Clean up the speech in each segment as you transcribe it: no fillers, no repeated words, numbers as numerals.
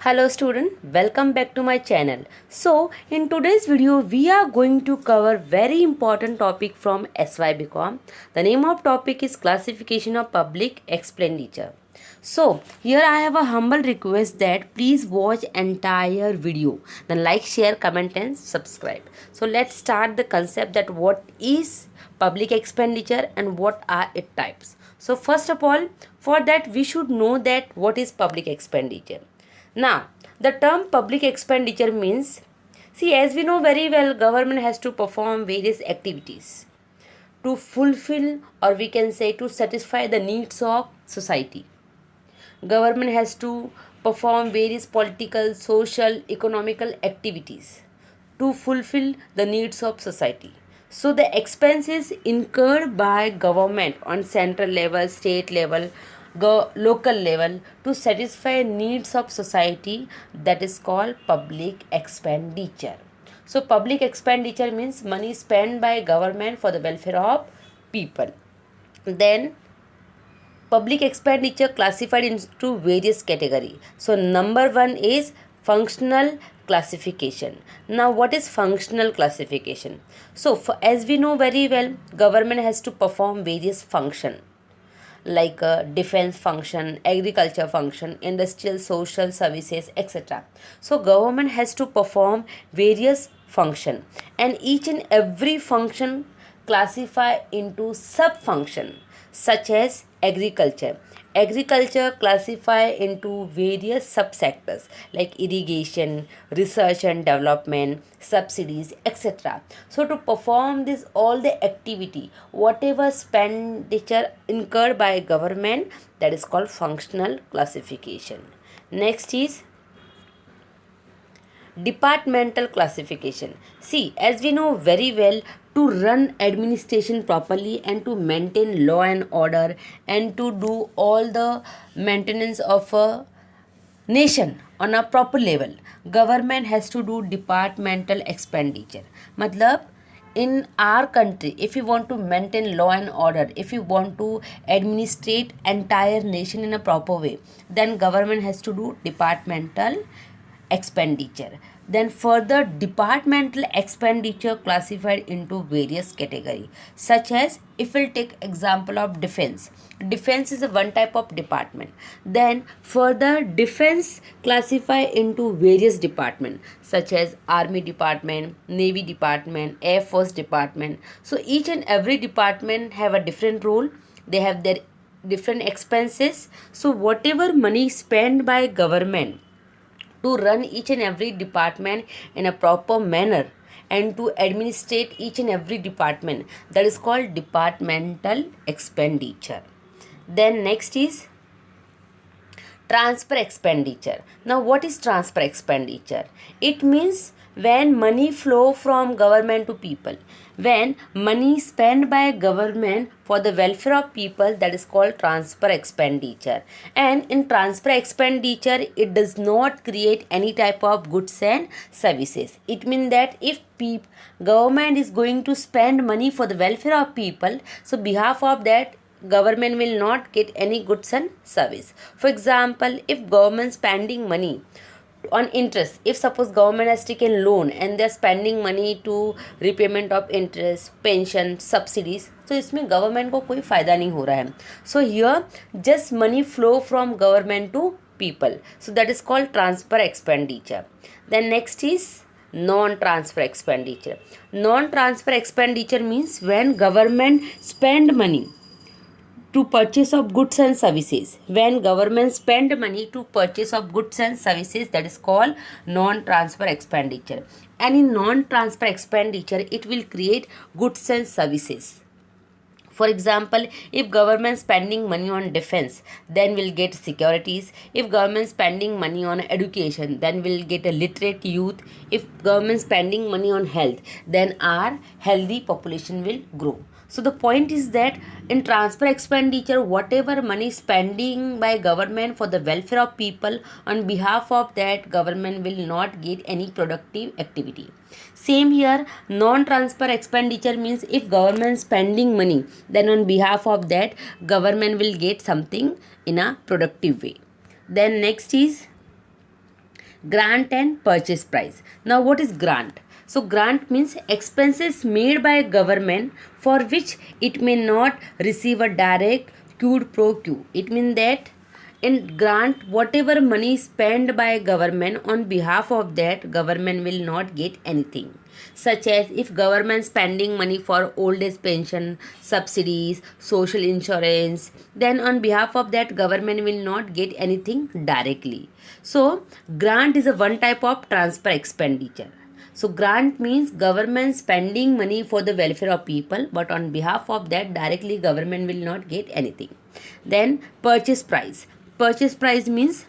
Hello student, welcome back to my channel. So in today's video we are going to cover very important topic from SYBCom. The name of topic is classification of public expenditure. So here I have a humble request that please watch entire video, then like, share, comment and subscribe. So let's start the concept that what is public expenditure and what are its types. So first of all, for that we should know that what is public expenditure. Now, the term public expenditure means, see, as we know very well, government has to perform various activities to fulfill, or we can say to satisfy the needs of society. Government has to perform various political, social, economical activities to fulfill the needs of society. So the expenses incurred by government on central level, state level, local level to satisfy needs of society, that is called public expenditure. So public expenditure means money spent by government for the welfare of people. Then public expenditure classified into various category. So number one is functional classification. Now what is functional classification? So as we know very well, government has to perform various function like defense function, agriculture function, industrial, social services, etc. So government has to perform various function, and each and every function classify into sub function, such as agriculture. Agriculture classify into various subsectors like irrigation, research and development, subsidies, etc. So to perform this all the activity, whatever expenditure incurred by government, that is called functional classification. Next is departmental classification. See, as we know very well, to run administration properly and to maintain law and order and to do all the maintenance of a nation on a proper level, government has to do departmental expenditure. Matlab, in our country, if you want to maintain law and order, if you want to administrate entire nation in a proper way, then government has to do departmental expenditure. Then further departmental expenditure classified into various category, such as if we'll take example of defense. Defense is a one type of department. Then further defense classify into various department, such as army department, navy department, air force department. So each and every department have a different role. They have their different expenses. So whatever money spent by government to run each and every department in a proper manner and to administrate each and every department, that is called departmental expenditure. Then next is transfer expenditure. Now what is transfer expenditure? It means when money flow from government to people, when money spent by government for the welfare of people, that is called transfer expenditure. And in transfer expenditure, it does not create any type of goods and services. It means that if government is going to spend money for the welfare of people, so behalf of that government will not get any goods and service. For example, if government spending money on interest, if suppose government has taken loan and they are spending money to repayment of interest, pension, subsidies, तो इसमें government को कोई फ़ायदा नहीं हो रहा है. So here just money flow from government to people, so that is called transfer expenditure. Then next is non-transfer expenditure. Non-transfer expenditure means when government spend money to purchase of goods and services. When government spend money to purchase of goods and services, that is called non-transfer expenditure. And in non-transfer expenditure, it will create goods and services. For example, if government spending money on defense, then we'll get securities. If government spending money on education, then we'll get a literate youth. If government spending money on health, then our healthy population will grow. So the point is that in transfer expenditure, whatever money spending by government for the welfare of people, on behalf of that government will not get any productive activity. Same here, non-transfer expenditure means if government spending money, then on behalf of that government will get something in a productive way. Then next is Grant and purchase price. Now what is grant? So grant means expenses made by a government for which it may not receive a direct quid pro quo. It means that in grant, whatever money spent by government, on behalf of that government will not get anything. Such as if government spending money for old age pension, subsidies, social insurance, then on behalf of that government will not get anything directly. So grant is a one type of transfer expenditure. So grant means government spending money for the welfare of people, but on behalf of that directly government will not get anything. Then purchase price. Purchase price means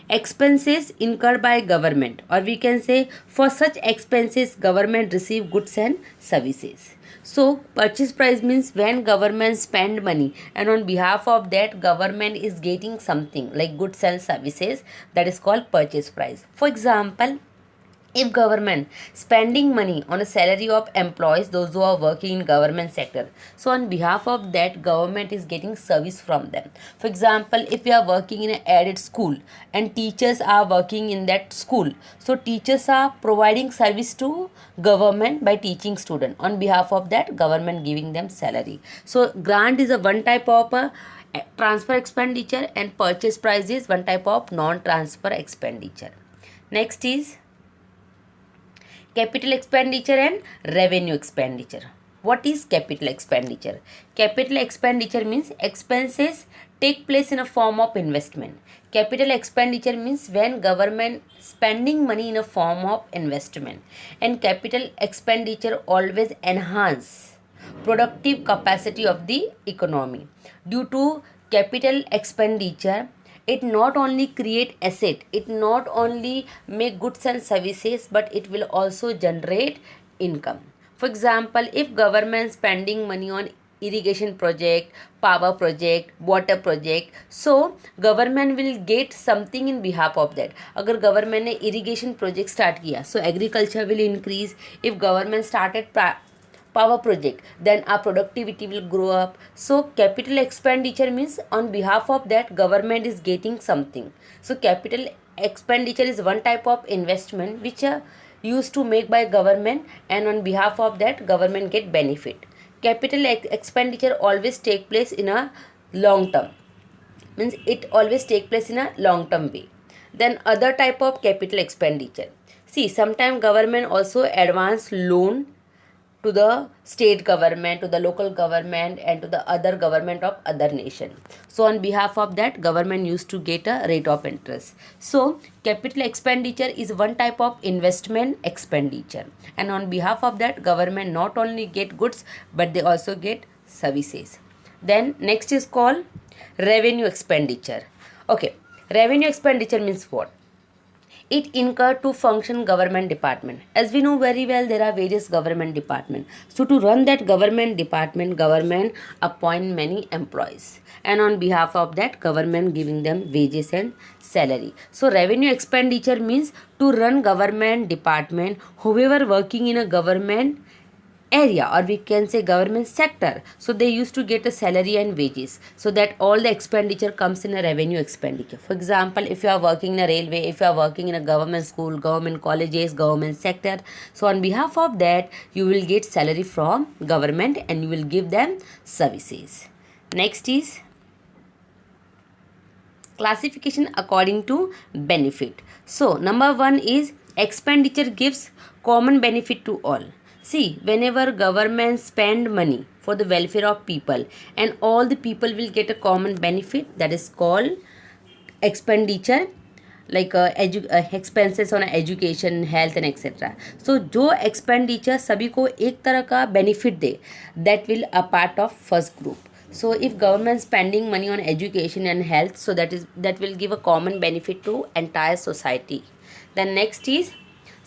expenses incurred by government, or we can say for such expenses government receive goods and services. So purchase price means when government spend money and on behalf of that government is getting something like goods and services, that is called purchase price. For example, if government spending money on a salary of employees, those who are working in government sector, so on behalf of that government is getting service from them. For example, if we are working in an aided school and teachers are working in that school, so teachers are providing service to government by teaching student, on behalf of that government giving them salary. So grant is a one type of transfer expenditure, and purchase price is one type of non transfer expenditure. Next is capital expenditure and revenue expenditure. What is capital expenditure? Capital expenditure means expenses take place in a form of investment. Capital expenditure means when government spending money in a form of investment, and capital expenditure always enhance productive capacity of the economy. Due to capital expenditure, it not only create asset, it not only make goods and services, but it will also generate income. For example, if government spending money on irrigation project, power project, water project, so government will get something in behalf of that. अगर government ने irrigation project start किया, so agriculture will increase. If government started power project, then our productivity will grow up. So capital expenditure means on behalf of that government is getting something. So capital expenditure is one type of investment which are used to make by government, and on behalf of that government get benefit. Capital expenditure always take place in a long term, means it always take place in a long term way. Then other type of capital expenditure, see, sometimes government also advance loan to the state government, to the local government, and to the other government of other nation. So on behalf of that government used to get a rate of interest. So capital expenditure is one type of investment expenditure, and on behalf of that government not only get goods but they also get services. Then next is called revenue expenditure. Okay, revenue expenditure means what? It incurred to function government department. As we know very well, there are various government department. So to run that government department, government appoint many employees, and on behalf of that government giving them wages and salary. So revenue expenditure means to run government department, whoever working in a government area, or we can say government sector, so they used to get a salary and wages, so that all the expenditure comes in a revenue expenditure. For example, if you are working in a railway, if you are working in a government school, government colleges, government sector, so on behalf of that you will get salary from government and you will give them services. Next is classification according to benefit. So number one is expenditure gives common benefit to all. See, whenever government spend money for the welfare of people and all the people will get a common benefit, that is called expenditure, like expenses on education, health and etc. So जो expenditure सभी को एक तरह का benefit they, that will a part of first group. So if government spending money on education and health, so that will give a common benefit to entire society. Then next is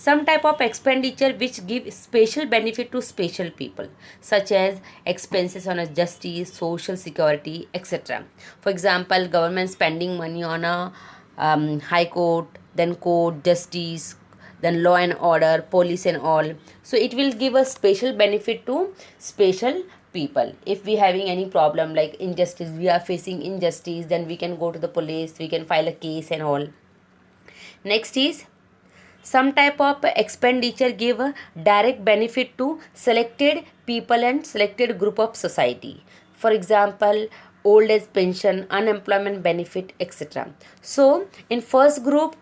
some type of expenditure which give special benefit to special people, such as expenses on a justice, social security, etc. For example, government spending money on a high court, then court, justice, then law and order, police and all. So it will give a special benefit to special people. If we having any problem like injustice, we are facing injustice, then we can go to the police, we can file a case and all. Next is Some type of expenditure give a direct benefit to selected people and selected group of society. For example, old age pension, unemployment benefit, etc. So in first group,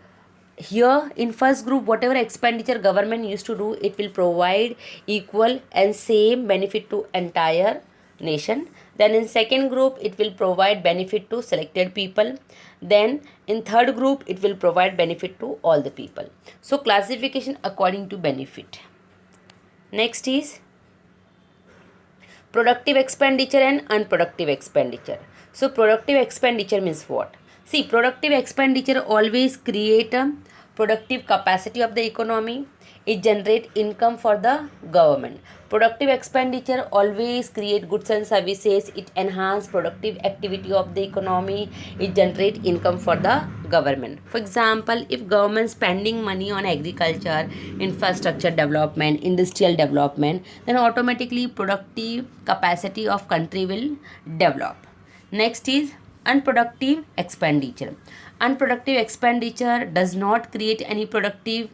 here in first group, whatever expenditure government used to do, it will provide equal and same benefit to entire nation. Then in second group, it will provide benefit to selected people. Then in third group, it will provide benefit to all the people. So classification according to benefit. Next is productive expenditure and unproductive expenditure. So productive expenditure means what? See, productive expenditure always create a productive capacity of the economy. It generate income for the government. Productive expenditure always create goods and services. It enhance productive activity of the economy. It generate income for the government. For example, if government spending money on agriculture, infrastructure development, industrial development, then automatically productive capacity of country will develop. Next is unproductive expenditure. Unproductive expenditure does not create any productive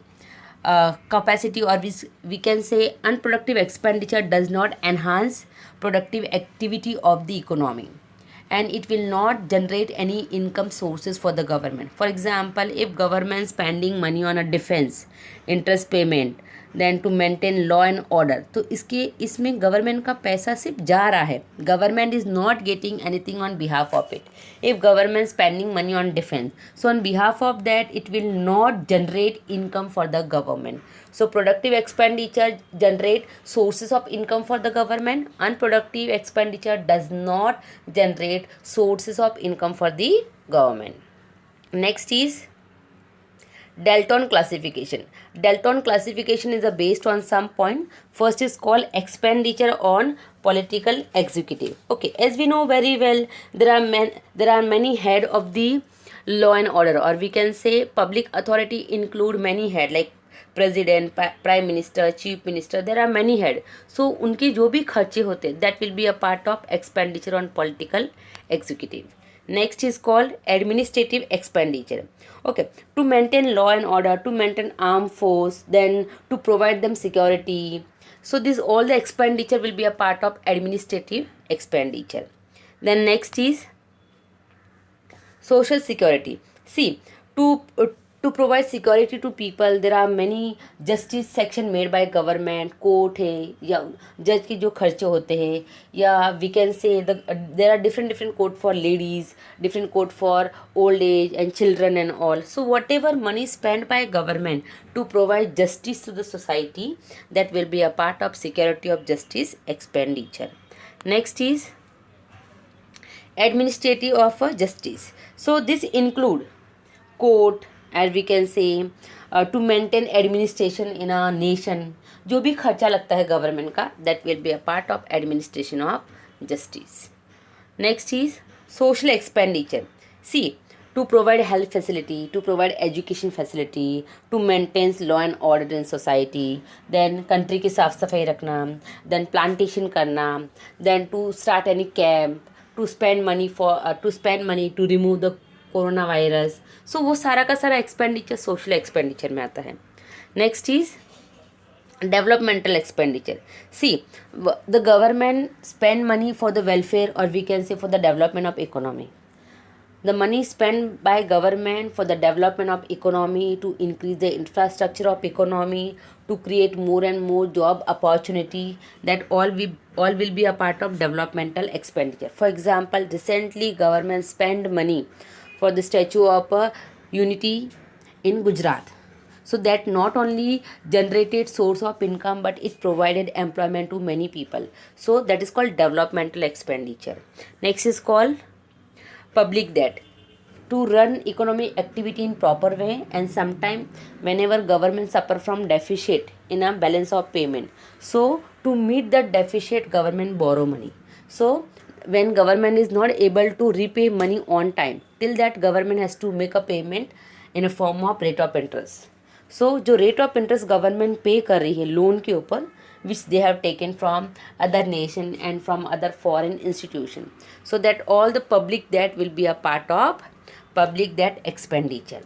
capacity, or we can say unproductive expenditure does not enhance productive activity of the economy, and it will not generate any income sources for the government. For example, if government spending money on a defense, interest payment, then to maintain law and order, तो इसमें government का पैसा सिर्फ जा रहा है, government is not getting anything on behalf of it. If government spending money on defence, so on behalf of that it will not generate income for the government. So productive expenditure generate sources of income for the government. Unproductive expenditure does not generate sources of income for the government. Next is Dalton classification. Dalton classification is based on some point. First is called expenditure on political executive. Okay, as we know very well, there are many head of the law and order, or we can say public authority include many head like president, prime minister, chief minister, there are many head. So उनके जो भी खर्चे होते हैं that will be a part of expenditure on political executive. Next is called administrative expenditure. Okay, to maintain law and order, to maintain armed force, then to provide them security. So this all the expenditure will be a part of administrative expenditure. Then next is social security. See, to provide security to people, there are many justice section made by government. Court है या जज के जो खर्चे होते हैं, या we can say there are different court for ladies, different court for old age and children and all. So whatever money spent by government to provide justice to the society, that will be a part of security of justice expenditure. Next is administrative of justice. So this include court, and we can say to maintain administration in a nation. जो भी खर्चा लगता है government का, that will be a part of administration of justice. Next is social expenditure. See, to provide health facility, to provide education facility, to maintain law and order in society, then country की साफ सफाई रखना, then plantation करना, then to start any camp, to spend money to remove the corona virus. So वो सारा का सारा expenditure social expenditure में आता है. Next is developmental expenditure. See, the government spend money for the welfare, और we can say for the development of economy. The money spent by government for the development of economy, to increase the infrastructure of economy, to create more and more job opportunity, that all will be a part of developmental expenditure. For example, recently government spent money for the statue of unity in Gujarat. So that not only generated source of income, but it provided employment to many people. So that is called developmental expenditure. Next is called public debt. To run economic activity in proper way, and sometime whenever government suffer from deficit in a balance of payment, so to meet the deficit government borrow money. So when government is not able to repay money on time, till that government has to make a payment in a form of rate of interest. So जो rate of interest government पे कर रही है loan के ऊपर, which they have taken from other nation and from other foreign institution, so that all the public debt will be a part of public debt expenditure.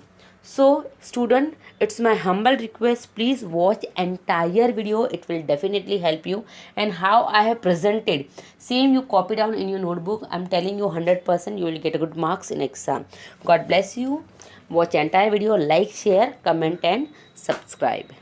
So student, it's my humble request, please watch entire video, it will definitely help you. And how I have presented, same you copy down in your notebook. I'm telling you 100% you will get good marks in exam. God bless you. Watch entire video, like, share, comment and subscribe.